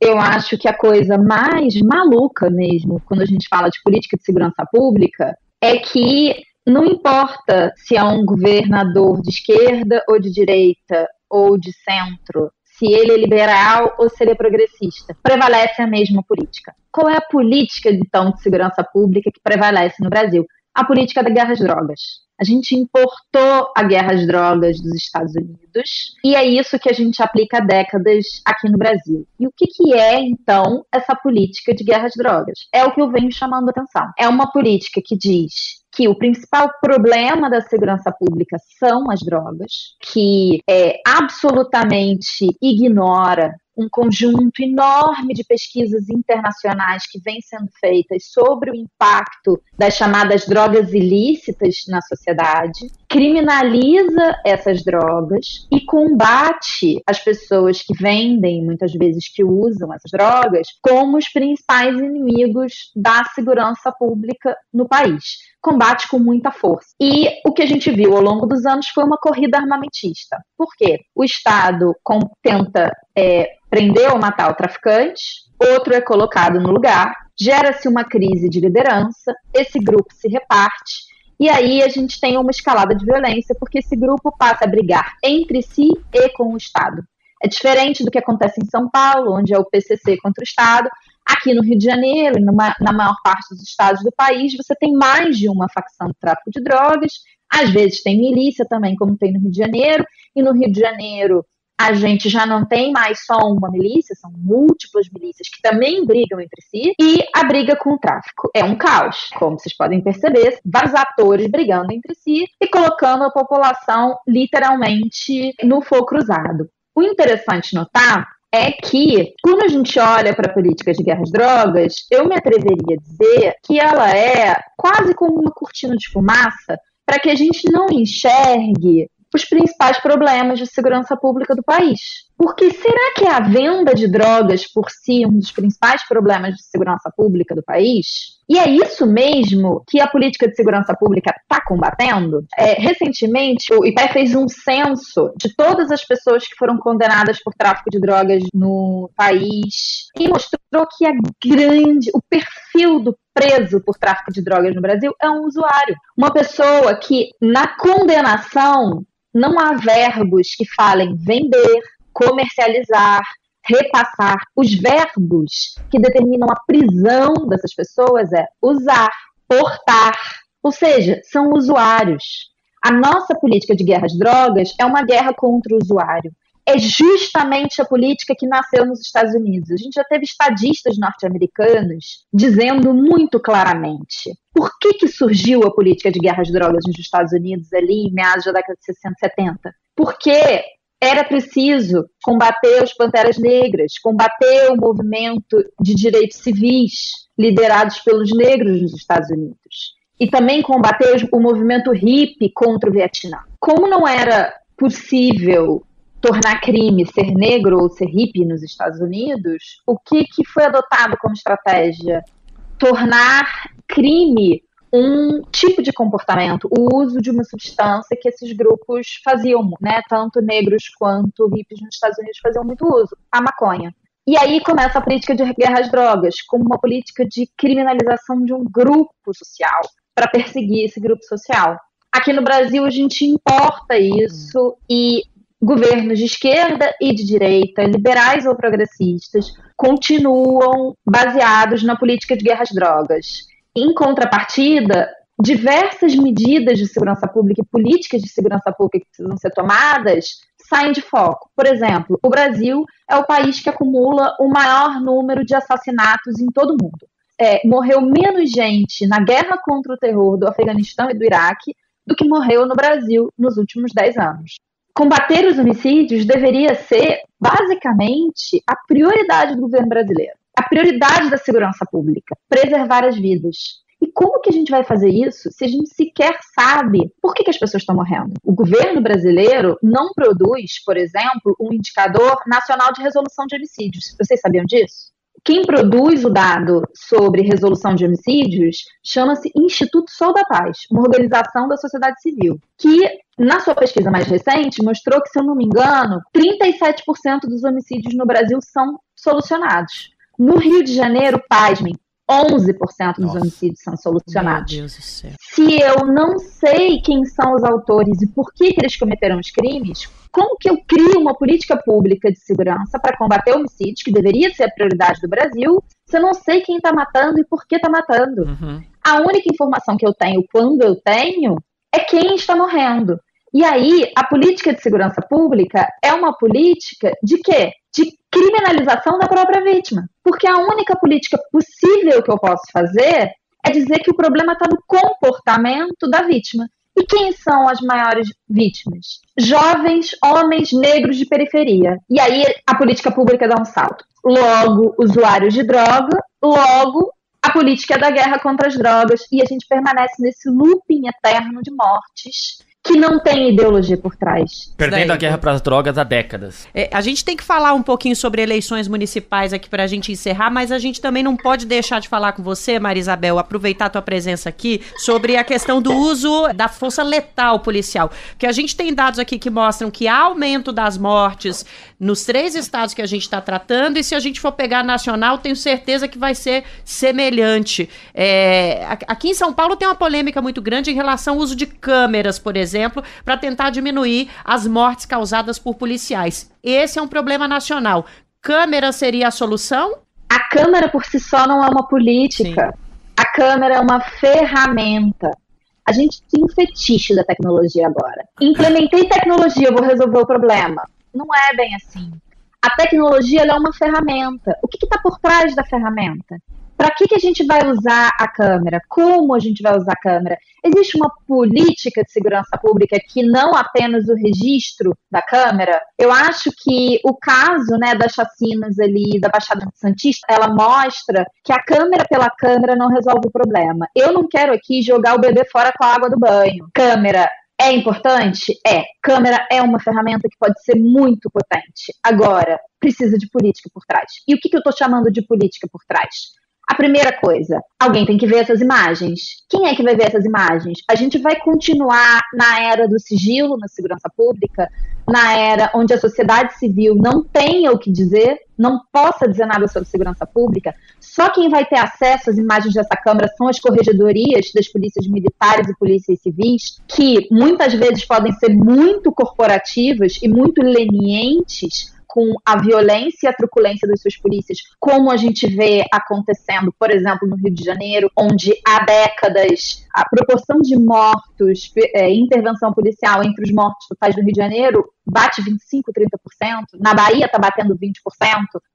eu acho que a coisa mais maluca mesmo, quando a gente fala de política de segurança pública, é que não importa se é um governador de esquerda ou de direita ou de centro, se ele é liberal ou se ele é progressista, prevalece a mesma política. Qual é a política, então, de segurança pública que prevalece no Brasil? A política da guerra às drogas. A gente importou a guerra às drogas dos Estados Unidos e é isso que a gente aplica há décadas aqui no Brasil. E o que é, então, essa política de guerra às drogas? É o que eu venho chamando a atenção. É uma política que diz que o principal problema da segurança pública são as drogas, que absolutamente ignora um conjunto enorme de pesquisas internacionais que vêm sendo feitas sobre o impacto das chamadas drogas ilícitas na sociedade, criminaliza essas drogas e combate as pessoas que vendem, muitas vezes que usam essas drogas, como os principais inimigos da segurança pública no país. Combate com muita força. E o que a gente viu ao longo dos anos foi uma corrida armamentista. Por quê? O Estado tenta prender ou matar o traficante, outro é colocado no lugar, gera-se uma crise de liderança, esse grupo se reparte, e aí a gente tem uma escalada de violência, porque esse grupo passa a brigar entre si e com o Estado. É diferente do que acontece em São Paulo, onde é o PCC contra o Estado. Aqui no Rio de Janeiro, na maior parte dos estados do país, você tem mais de uma facção de tráfico de drogas, às vezes tem milícia também, como tem no Rio de Janeiro, e no Rio de Janeiro a gente já não tem mais só uma milícia, são múltiplas milícias que também brigam entre si, e a briga com o tráfico é um caos, como vocês podem perceber, vários atores brigando entre si e colocando a população literalmente no fogo cruzado. O interessante notar é que, quando a gente olha para a política de guerra às drogas, eu me atreveria a dizer que ela é quase como uma cortina de fumaça para que a gente não enxergue os principais problemas de segurança pública do país. Porque será que a venda de drogas por si um dos principais problemas de segurança pública do país? E é isso mesmo que a política de segurança pública está combatendo? Recentemente, o IPEC fez um censo de todas as pessoas que foram condenadas por tráfico de drogas no país e mostrou que o perfil do preso por tráfico de drogas no Brasil é um usuário. Uma pessoa que, na condenação, não há verbos que falem vender, comercializar, repassar. Os verbos que determinam a prisão dessas pessoas é usar, portar, ou seja, são usuários. A nossa política de guerra às drogas é uma guerra contra o usuário. É justamente a política que nasceu nos Estados Unidos. A gente já teve estadistas norte-americanos dizendo muito claramente por que surgiu a política de guerra às drogas nos Estados Unidos ali em meados da década de 60 e 70. Porque era preciso combater os Panteras Negras, combater o movimento de direitos civis liderados pelos negros nos Estados Unidos. E também combater o movimento hippie contra o Vietnã. Como não era possível tornar crime ser negro ou ser hippie nos Estados Unidos, o que foi adotado como estratégia? Tornar crime um tipo de comportamento, o uso de uma substância que esses grupos faziam, né? Tanto negros quanto hippies nos Estados Unidos faziam muito uso, a maconha. E aí começa a política de guerra às drogas, como uma política de criminalização de um grupo social, para perseguir esse grupo social. Aqui no Brasil a gente importa isso e governos de esquerda e de direita, liberais ou progressistas, continuam baseados na política de guerra às drogas. Em contrapartida, diversas medidas de segurança pública e políticas de segurança pública que precisam ser tomadas saem de foco. Por exemplo, o Brasil é o país que acumula o maior número de assassinatos em todo o mundo. Morreu menos gente na guerra contra o terror do Afeganistão e do Iraque do que morreu no Brasil nos últimos 10 anos. Combater os homicídios deveria ser, basicamente, a prioridade do governo brasileiro. A prioridade da segurança pública, preservar as vidas. E como que a gente vai fazer isso se a gente sequer sabe por que as pessoas estão morrendo? O governo brasileiro não produz, por exemplo, um indicador nacional de resolução de homicídios. Vocês sabiam disso? Quem produz o dado sobre resolução de homicídios chama-se Instituto Sol da Paz, uma organização da sociedade civil, que, na sua pesquisa mais recente, mostrou que, se eu não me engano, 37% dos homicídios no Brasil são solucionados. No Rio de Janeiro, pasmem, 11% dos homicídios são solucionados. Meu Deus do céu. Se eu não sei quem são os autores e por que eles cometeram os crimes, como que eu crio uma política pública de segurança para combater homicídios, que deveria ser a prioridade do Brasil, se eu não sei quem está matando e por que está matando? A única informação que eu tenho, quando eu tenho, é quem está morrendo. E aí, a política de segurança pública é uma política de quê? De criminalização da própria vítima. Porque a única política possível que eu posso fazer é dizer que o problema está no comportamento da vítima. E quem são as maiores vítimas? Jovens, homens, negros de periferia. E aí a política pública dá um salto. Logo, usuários de droga, logo, a política é da guerra contra as drogas. E a gente permanece nesse looping eterno de mortes que não tem ideologia por trás. Perdendo a guerra para as drogas há décadas. A gente tem que falar um pouquinho sobre eleições municipais aqui para a gente encerrar, mas a gente também não pode deixar de falar com você, Maria Isabel, aproveitar a tua presença aqui, sobre a questão do uso da força letal policial. Porque a gente tem dados aqui que mostram que há aumento das mortes nos 3 estados que a gente está tratando, e se a gente for pegar nacional, tenho certeza que vai ser semelhante. Aqui em São Paulo tem uma polêmica muito grande em relação ao uso de câmeras, por exemplo, para tentar diminuir as mortes causadas por policiais. Esse é um problema nacional. Câmera seria a solução? A câmera por si só não é uma política. Sim. A câmera é uma ferramenta. A gente tem um fetiche da tecnologia agora. Implementei tecnologia, eu vou resolver o problema. Não é bem assim. A tecnologia ela é uma ferramenta. O que está por trás da ferramenta? Para que a gente vai usar a câmera? Como a gente vai usar a câmera? Existe uma política de segurança pública que não apenas o registro da câmera? Eu acho que o caso, né, das chacinas ali da Baixada Santista, ela mostra que a câmera pela câmera não resolve o problema. Eu não quero aqui jogar o bebê fora com a água do banho. Câmera é importante? É. Câmera é uma ferramenta que pode ser muito potente. Agora, precisa de política por trás. E o que eu estou chamando de política por trás? A primeira coisa, alguém tem que ver essas imagens. Quem é que vai ver essas imagens? A gente vai continuar na era do sigilo na segurança pública, na era onde a sociedade civil não tenha o que dizer, não possa dizer nada sobre segurança pública. Só quem vai ter acesso às imagens dessa câmera são as corregedorias das polícias militares e polícias civis, que muitas vezes podem ser muito corporativas e muito lenientes com a violência e a truculência das suas polícias, como a gente vê acontecendo, por exemplo, no Rio de Janeiro, onde há décadas a proporção de mortos, intervenção policial entre os mortos totais do Rio de Janeiro bate 25%, 30%, na Bahia está batendo 20%,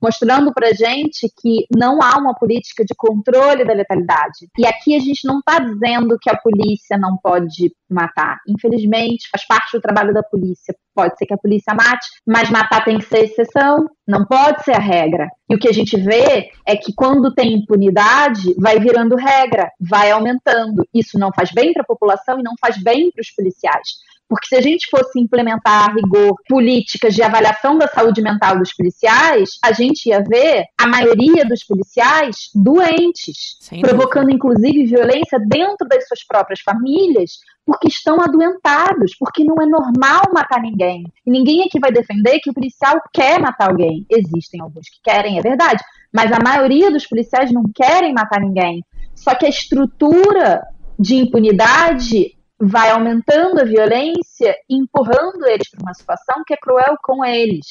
mostrando pra gente que não há uma política de controle da letalidade. E aqui a gente não está dizendo que a polícia não pode matar. Infelizmente, faz parte do trabalho da polícia. Pode ser que a polícia mate, mas matar tem que ser exceção, não pode ser a regra. E o que a gente vê é que quando tem impunidade, vai virando regra, vai aumentando. Isso não faz bem para a população e não faz bem para os policiais. Porque se a gente fosse implementar a rigor políticas de avaliação da saúde mental dos policiais, a gente ia ver a maioria dos policiais doentes, provocando inclusive violência dentro das suas próprias famílias, porque estão adoentados, porque não é normal matar ninguém. E ninguém aqui vai defender que o policial quer matar alguém. Existem alguns que querem, é verdade, mas a maioria dos policiais não querem matar ninguém. Só que a estrutura de impunidade vai aumentando a violência e empurrando eles para uma situação que é cruel com eles.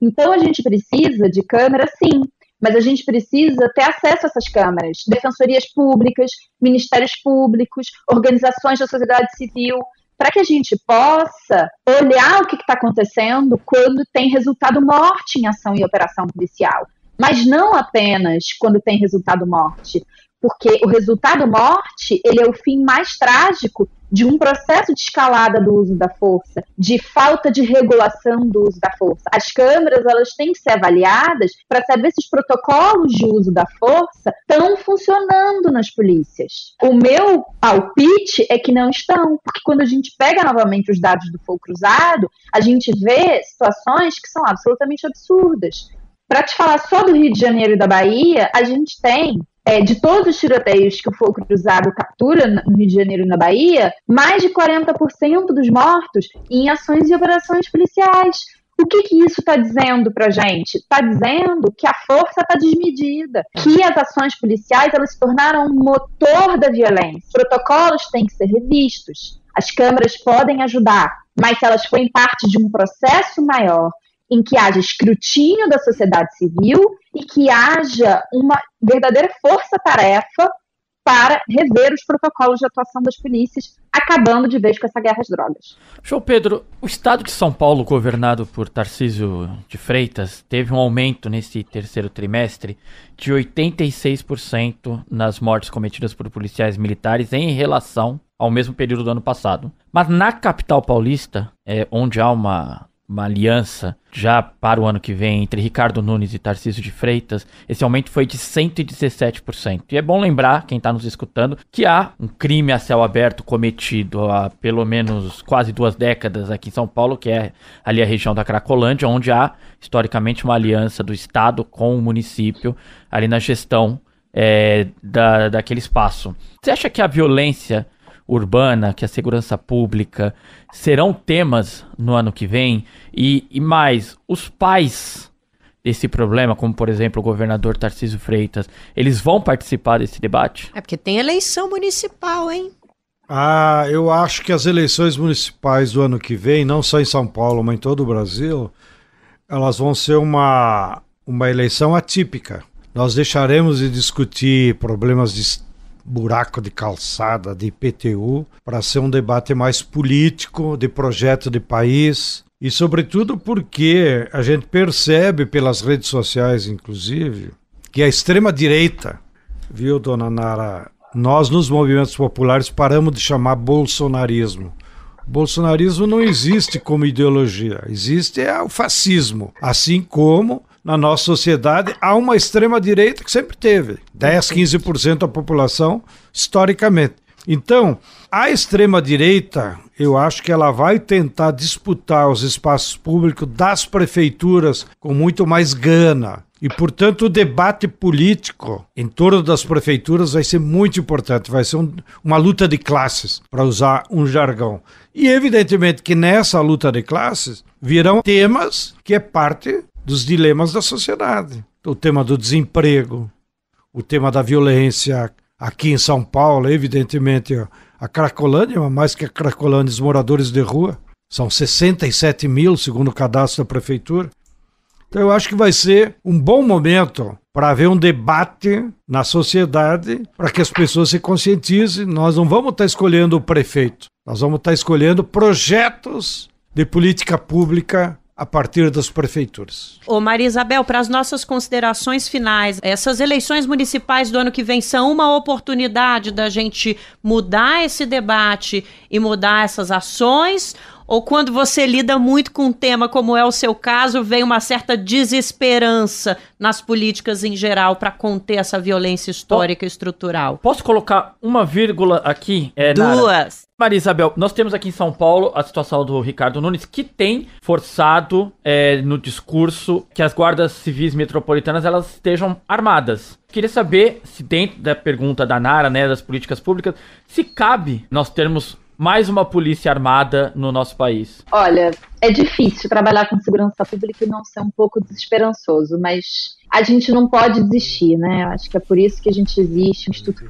Então a gente precisa de câmera, sim, mas a gente precisa ter acesso a essas câmeras. Defensorias públicas, ministérios públicos, organizações da sociedade civil para que a gente possa olhar o que está acontecendo quando tem resultado morte em ação e operação policial. Mas não apenas quando tem resultado morte, porque o resultado morte, ele é o fim mais trágico de um processo de escalada do uso da força, de falta de regulação do uso da força. As câmeras, elas têm que ser avaliadas para saber se os protocolos de uso da força estão funcionando nas polícias. O meu palpite é que não estão, porque quando a gente pega novamente os dados do fogo cruzado, a gente vê situações que são absolutamente absurdas. Para te falar só do Rio de Janeiro e da Bahia, a gente tem, de todos os tiroteios que o fogo cruzado captura no Rio de Janeiro e na Bahia, mais de 40% dos mortos em ações e operações policiais. O que isso está dizendo para a gente? Está dizendo que a força está desmedida, que as ações policiais elas se tornaram um motor da violência. Os protocolos têm que ser revistos, as câmeras podem ajudar, mas se elas forem parte de um processo maior, em que haja escrutínio da sociedade civil e que haja uma verdadeira força-tarefa para rever os protocolos de atuação das polícias, acabando de vez com essa guerra às drogas. João Pedro, o estado de São Paulo, governado por Tarcísio de Freitas, teve um aumento nesse terceiro trimestre de 86% nas mortes cometidas por policiais militares em relação ao mesmo período do ano passado. Mas na capital paulista, onde há uma aliança já para o ano que vem entre Ricardo Nunes e Tarcísio de Freitas, esse aumento foi de 117%. E é bom lembrar, quem está nos escutando, que há um crime a céu aberto cometido há pelo menos quase 2 décadas aqui em São Paulo, que é ali a região da Cracolândia, onde há historicamente uma aliança do Estado com o município ali na gestão daquele espaço. Você acha que a violência urbana, que a segurança pública serão temas no ano que vem? E mais, os pais desse problema, como por exemplo o governador Tarcísio Freitas, eles vão participar desse debate? É porque tem eleição municipal, hein? Eu acho que as eleições municipais do ano que vem, não só em São Paulo, mas em todo o Brasil, elas vão ser uma eleição atípica. Nós deixaremos de discutir problemas de buraco de calçada, de IPTU, para ser um debate mais político, de projeto de país, e sobretudo porque a gente percebe pelas redes sociais, inclusive, que a extrema-direita, viu, dona Nara, nós nos movimentos populares paramos de chamar bolsonarismo. Bolsonarismo não existe como ideologia, existe o fascismo, assim como na nossa sociedade há uma extrema-direita que sempre teve, 10, 15% da população, historicamente. Então, a extrema-direita, eu acho que ela vai tentar disputar os espaços públicos das prefeituras com muito mais gana. E, portanto, o debate político em torno das prefeituras vai ser muito importante, vai ser uma luta de classes, para usar um jargão. E, evidentemente, que nessa luta de classes virão temas que é parte dos dilemas da sociedade. O tema do desemprego, o tema da violência. Aqui em São Paulo, evidentemente, a Cracolândia, mais que a Cracolândia, os moradores de rua, são 67 mil, segundo o cadastro da prefeitura. Então eu acho que vai ser um bom momento para haver um debate na sociedade, para que as pessoas se conscientizem. Nós não vamos estar escolhendo o prefeito, nós vamos estar escolhendo projetos de política pública a partir das prefeituras. Ô Maria Isabel, para as nossas considerações finais, essas eleições municipais do ano que vem são uma oportunidade da gente mudar esse debate e mudar essas ações? Ou quando você lida muito com um tema como é o seu caso, vem uma certa desesperança nas políticas em geral para conter essa violência histórica e estrutural? Posso colocar uma vírgula aqui? Duas. Nara? Maria Isabel, nós temos aqui em São Paulo a situação do Ricardo Nunes, que tem forçado no discurso que as guardas civis metropolitanas elas estejam armadas. Queria saber se dentro da pergunta da Nara, das políticas públicas, se cabe nós termos mais uma polícia armada no nosso país. Olha, é difícil trabalhar com segurança pública e não ser um pouco desesperançoso, mas a gente não pode desistir, né? Acho que é por isso que a gente existe. O Instituto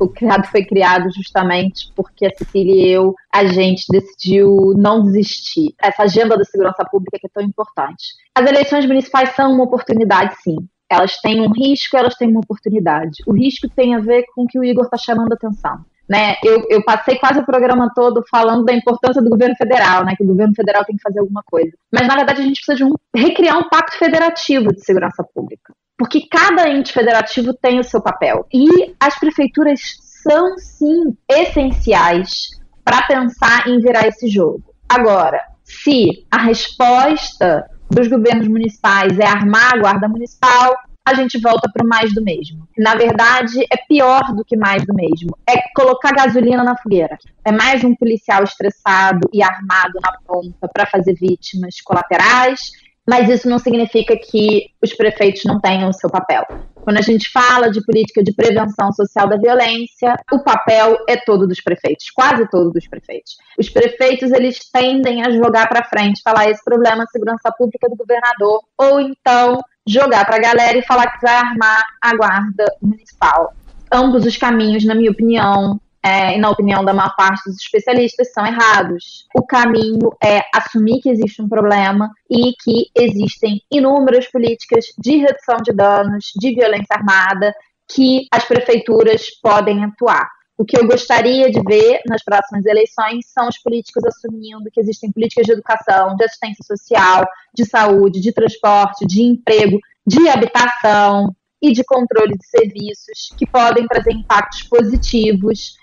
foi criado justamente porque a Cecília e a gente decidiu não desistir. Essa agenda da segurança pública que é tão importante. As eleições municipais são uma oportunidade, sim. Elas têm um risco, elas têm uma oportunidade. O risco tem a ver com o que o Igor está chamando a atenção. né? Eu passei quase o programa todo falando da importância do governo federal, né? Que o governo federal tem que fazer alguma coisa. Mas, na verdade, a gente precisa recriar um pacto federativo de segurança pública. Porque cada ente federativo tem o seu papel. E as prefeituras são, sim, essenciais para pensar em virar esse jogo. Agora, se a resposta dos governos municipais é armar a guarda municipal, a gente volta para o mais do mesmo. Na verdade, é pior do que mais do mesmo. É colocar gasolina na fogueira. É mais um policial estressado e armado na ponta para fazer vítimas colaterais, mas isso não significa que os prefeitos não tenham o seu papel. Quando a gente fala de política de prevenção social da violência, o papel é todo dos prefeitos, quase todo dos prefeitos. Os prefeitos, eles tendem a jogar para frente, falar esse problema é segurança pública do governador, ou então jogar para a galera e falar que vai armar a guarda municipal. Ambos os caminhos, na minha opinião, e na opinião da maior parte dos especialistas, são errados. O caminho é assumir que existe um problema e que existem inúmeras políticas de redução de danos, de violência armada, que as prefeituras podem atuar. O que eu gostaria de ver nas próximas eleições são os políticos assumindo que existem políticas de educação, de assistência social, de saúde, de transporte, de emprego, de habitação e de controle de serviços que podem trazer impactos positivos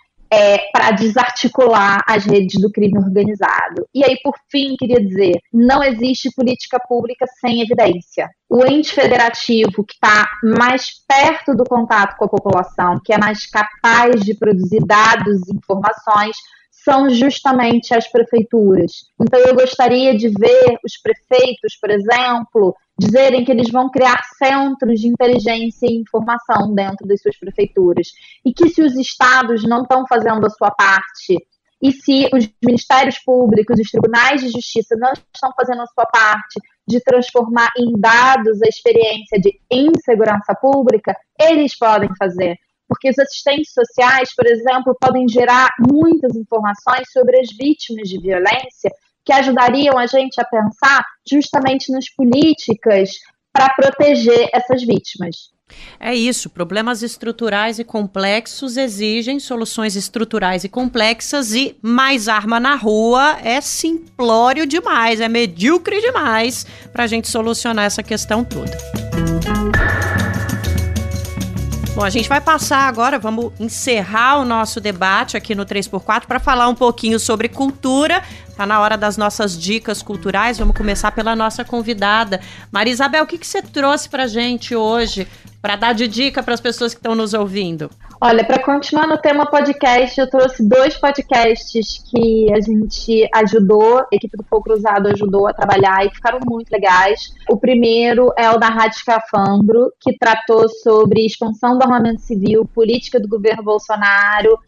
para desarticular as redes do crime organizado. E aí, por fim, queria dizer, não existe política pública sem evidência. O ente federativo que está mais perto do contato com a população, que é mais capaz de produzir dados e informações, são justamente as prefeituras. Então, eu gostaria de ver os prefeitos, por exemplo, dizerem que eles vão criar centros de inteligência e informação dentro das suas prefeituras. E que se os estados não estão fazendo a sua parte, e se os ministérios públicos, os tribunais de justiça não estão fazendo a sua parte de transformar em dados a experiência de insegurança pública, eles podem fazer. Porque os assistentes sociais, por exemplo, podem gerar muitas informações sobre as vítimas de violência que ajudariam a gente a pensar justamente nas políticas para proteger essas vítimas. É isso, problemas estruturais e complexos exigem soluções estruturais e complexas, e mais arma na rua é simplório demais, é medíocre demais para a gente solucionar essa questão toda. Bom, a gente vai passar agora, vamos encerrar o nosso debate aqui no 3x4 para falar um pouquinho sobre cultura. Tá na hora das nossas dicas culturais, vamos começar pela nossa convidada. Maria Isabel, o que você trouxe pra gente hoje, para dar de dica para as pessoas que estão nos ouvindo? Olha, para continuar no tema podcast, eu trouxe 2 podcasts que a gente ajudou, a equipe do Fogo Cruzado ajudou a trabalhar e ficaram muito legais. O primeiro é o da Rádio Escafandro, que tratou sobre expansão do armamento civil, política do governo Bolsonaro,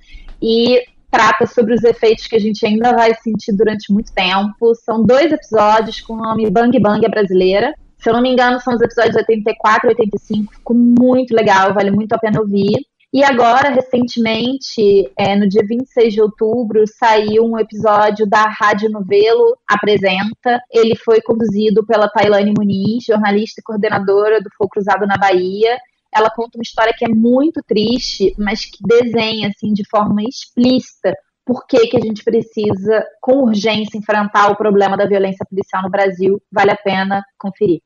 e trata sobre os efeitos que a gente ainda vai sentir durante muito tempo. São 2 episódios com o nome Bang Bang Brasileira. Se eu não me engano, são os episódios 84 e 85. Ficou muito legal, vale muito a pena ouvir. E agora, recentemente, no dia 26 de outubro, saiu um episódio da Rádio Novelo Apresenta. Ele foi conduzido pela Tailane Muniz, jornalista e coordenadora do Fogo Cruzado na Bahia. Ela conta uma história que é muito triste, mas que desenha assim, de forma explícita por que a gente precisa, com urgência, enfrentar o problema da violência policial no Brasil. Vale a pena conferir.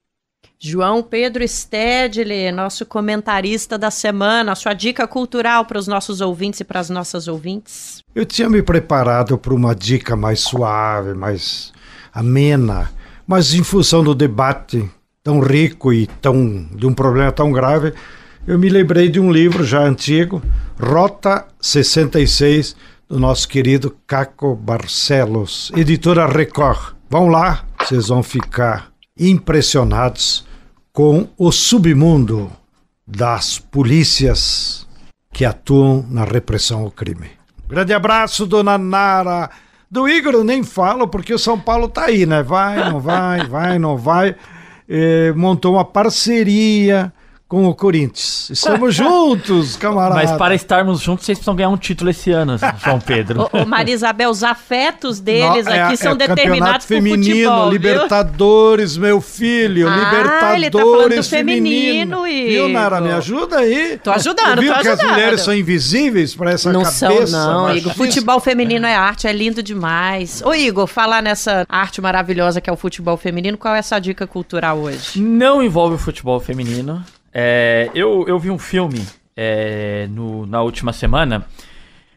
João Pedro Stedley, nosso comentarista da semana, a sua dica cultural para os nossos ouvintes e para as nossas ouvintes. Eu tinha me preparado para uma dica mais suave, mais amena, mas em função do debate tão rico e de um problema tão grave, eu me lembrei de um livro já antigo, Rota 66, do nosso querido Caco Barcelos, editora Record. Vão lá, vocês vão ficar impressionados com o submundo das polícias que atuam na repressão ao crime. Grande abraço, dona Nara. Do Igor eu nem falo, porque o São Paulo tá aí, né? Vai, não vai, vai, não vai. Montou uma parceria com o Corinthians. Estamos juntos, camarada. Mas para estarmos juntos, vocês precisam ganhar um título esse ano, João Pedro. Ô, Maria Isabel, os afetos deles aqui são determinados por feminino, futebol, Libertadores, viu? Meu filho, Libertadores ele tá falando do feminino. Viu, Nara? Me ajuda aí. Tô ajudando, Viu tô que ajudando. as mulheres são invisíveis para essa não cabeça? Não, Igor. Futebol feminino é arte, é lindo demais. Ô, Igor, falar nessa arte maravilhosa que é o futebol feminino, qual é essa dica cultural hoje? Não envolve o futebol feminino. Eu vi um filme na última semana.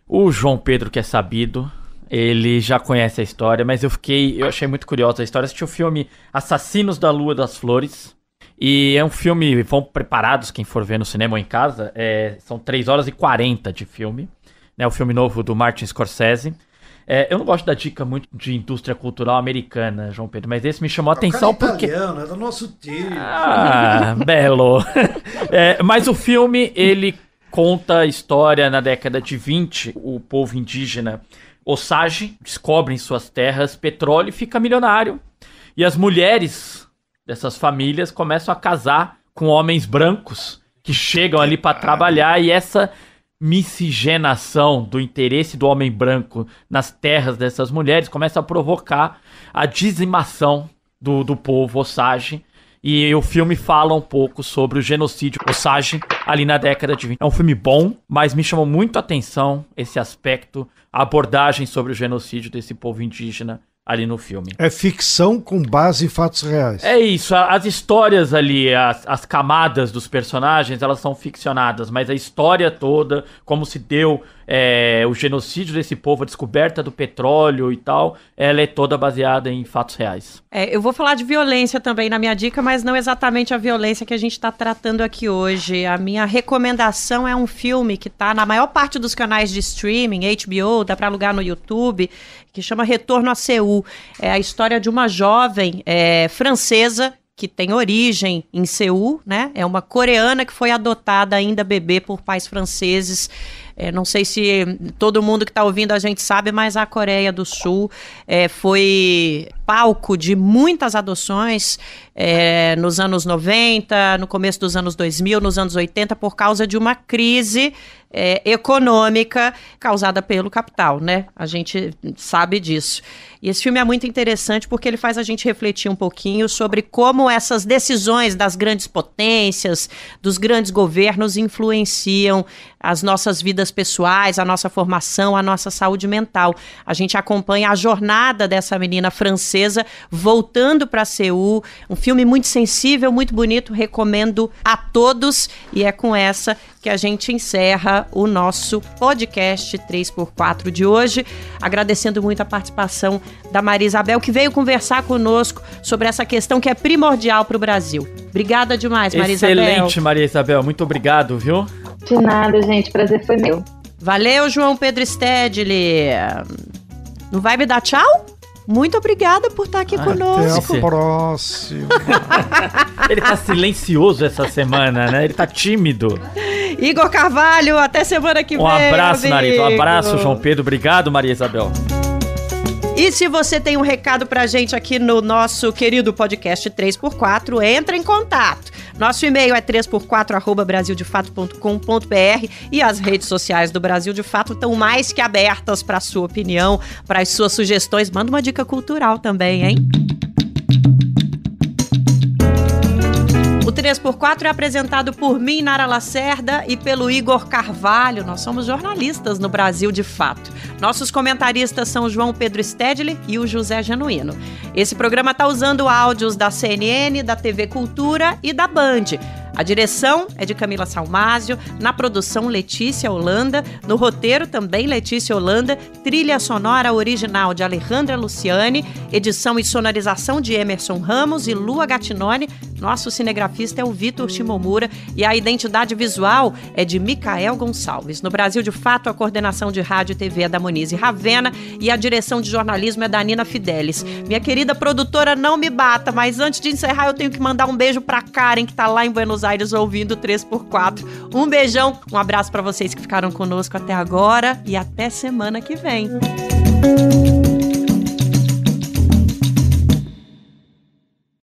O João Pedro, que é sabido, ele já conhece a história, mas eu achei muito curiosa a história. Assisti o filme Assassinos da Lua das Flores. E é um filme, vão preparados quem for ver no cinema ou em casa, são 3 horas e 40 de filme. É o filme novo do Martin Scorsese. Eu não gosto da dica muito de indústria cultural americana, João Pedro, mas esse me chamou a atenção porque... italiano, é do nosso tio. Ah, belo. Mas o filme, ele conta a história na década de 20, o povo indígena Osage descobre em suas terras petróleo e fica milionário. E as mulheres dessas famílias começam a casar com homens brancos que chegam ali para trabalhar, e essa miscigenação do interesse do homem branco nas terras dessas mulheres começa a provocar a dizimação do povo Osage. E o filme fala um pouco sobre o genocídio Osage ali na década de 20. É um filme bom, mas me chamou muito a atenção esse aspecto, a abordagem sobre o genocídio desse povo indígena ali no filme. É ficção com base em fatos reais. É isso, as histórias ali, as camadas dos personagens, elas são ficcionadas, mas a história toda, como se deu o genocídio desse povo, a descoberta do petróleo e tal, ela é toda baseada em fatos reais. Eu vou falar de violência também na minha dica, mas não exatamente a violência que a gente está tratando aqui hoje. A minha recomendação é um filme que está na maior parte dos canais de streaming, HBO, dá para alugar no YouTube, que chama Retorno a Seul. É a história de uma jovem francesa que tem origem em Seul, né? É uma coreana que foi adotada ainda bebê por pais franceses. Não sei se todo mundo que está ouvindo a gente sabe, mas a Coreia do Sul foi palco de muitas adoções nos anos 90, no começo dos anos 2000, nos anos 80, por causa de uma crise econômica causada pelo capital, né? A gente sabe disso. E esse filme é muito interessante porque ele faz a gente refletir um pouquinho sobre como essas decisões das grandes potências, dos grandes governos influenciam as nossas vidas pessoais, a nossa formação, a nossa saúde mental. A gente acompanha a jornada dessa menina francesa voltando para Seul. Um filme muito sensível, muito bonito, recomendo a todos. E é com essa que a gente encerra o nosso podcast 3x4 de hoje, agradecendo muito a participação da Maria Isabel, que veio conversar conosco sobre essa questão que é primordial para o Brasil. Obrigada demais, Maria Isabel. Excelente, Maria Isabel. Muito obrigado, viu? De nada, gente. Prazer foi meu. Valeu, João Pedro Stedley. Não vai me dar tchau? Muito obrigada por estar aqui conosco. Até a próxima. Ele tá silencioso essa semana, né? Ele tá tímido. Igor Carvalho, até semana que vem. Um abraço, Narita. Um abraço, João Pedro. Obrigado, Maria Isabel. E se você tem um recado pra gente aqui no nosso querido podcast 3x4, entra em contato. Nosso e-mail é 3x4@brasildefato.com.br e as redes sociais do Brasil de Fato estão mais que abertas para a sua opinião, para as suas sugestões. Manda uma dica cultural também, hein? O 3x4 é apresentado por mim, Nara Lacerda, e pelo Igor Carvalho. Nós somos jornalistas no Brasil de Fato. Nossos comentaristas são o João Pedro Stedley e o José Genuíno. Esse programa está usando áudios da CNN, da TV Cultura e da Band. A direção é de Camila Salmásio, na produção Letícia Holanda, no roteiro também Letícia Holanda, trilha sonora original de Alejandra Luciani, edição e sonorização de Emerson Ramos e Lua Gattinone. Nosso cinegrafista é o Vitor Shimomura e a identidade visual é de Micael Gonçalves. No Brasil de Fato, a coordenação de rádio e TV é da Monize Ravena e a direção de jornalismo é da Nina Fidelis. Minha querida produtora, não me bata, mas antes de encerrar eu tenho que mandar um beijo pra Karen, que tá lá em Buenos Aires ouvindo 3x4. Um beijão, um abraço pra vocês que ficaram conosco até agora e até semana que vem.